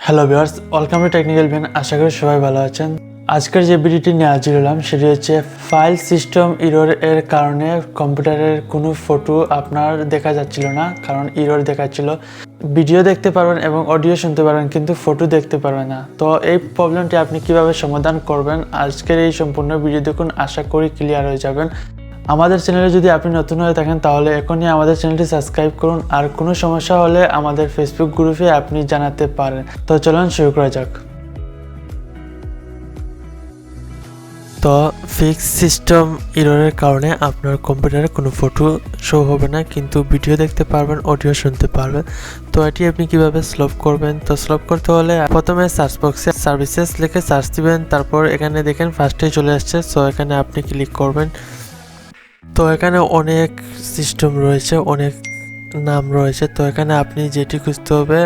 Hello viewers, welcome to technical van. আশা করি সবাই ভালো আছেন। আজকের যে ভিডিওটি নিয়ে হাজির হলাম সেটি হচ্ছে ফাইল সিস্টেম এরর এর কারণে কম্পিউটারের কোনো ফটো আপনার দেখা যাচ্ছিল না, কারণ এরর দেখাচ্ছিল। ভিডিও দেখতে পারবেন এবং অডিও শুনতে পারবেন, কিন্তু ফটো দেখতে পারবেন না। তো এই প্রবলেমটি আপনি কিভাবে সমাধান করবেন আজকের এই সম্পূর্ণ ভিডিও দেখুন, আশা করি ক্লিয়ার হয়ে যাবেন। আমাদের চ্যানেলে যদি আপনি নতুন হয়ে থাকেন তাহলে এখনই আমাদের চ্যানেলটি সাবস্ক্রাইব করুন, আর কোনো সমস্যা হলে আমাদের ফেসবুক গ্রুপে আপনি জানাতে পারেন। তো চলুন শুরু করা যাক। তো ফিক্স সিস্টেম এররের কারণে আপনার কম্পিউটারে কোনো ফটো শো হবে না, কিন্তু ভিডিও দেখতে পারবেন, অডিও শুনতে পারবেন। তো এটি আপনি কিভাবে সলভ করবেন? তো সলভ করতে হলে প্রথমে সার্চ বক্সে সার্ভিসেস লিখে সার্চ দিবেন, তারপর এখানে দেখেন ফার্স্টেই চলে আসছে। সো এখানে আপনি ক্লিক করবেন। তো এখানে অনেক সিস্টেম রয়েছে, অনেক নাম রয়েছে। তো এখানে আপনি যেটি খুঁজতে হবে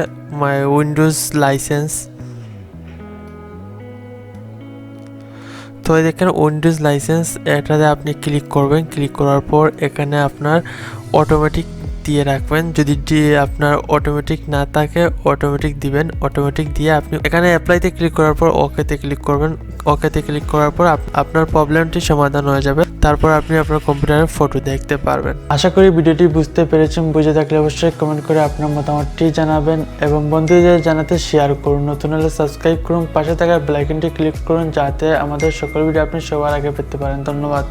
উইন্ডোজ লাইসেন্স। তো দেখেন উইন্ডোজ লাইসেন্স, এটাতে আপনি ক্লিক করবেন। ক্লিক করার পর এখানে আপনার অটোমেটিক দিয়ে রাখবেন। যদি আপনার অটোমেটিক না থাকে অটোমেটিক দিবেন। অটোমেটিক দিয়ে আপনি এখানে অ্যাপ্লাইতে ক্লিক করার পর ওকেতে ক্লিক করবেন। ওকেতে ক্লিক করার পর আপনার প্রবলেমটি সমাধান হয়ে যাবে। তারপর আপনি আপনার কম্পিউটারে ফটো দেখতে পারবেন। আশা করি ভিডিওটি বুঝতে পেরেছেন। বুঝে থাকলে অবশ্যই কমেন্ট করে আপনার মতামতটি জানাবেন এবং বন্ধুদের জানাতে শেয়ার করুন। নতুন হলে সাবস্ক্রাইব করুন, পাশে থাকা বেল আইকনটি ক্লিক করুন যাতে আমাদের সকল ভিডিও আপনি সবার আগে পেতে পারেন। ধন্যবাদ।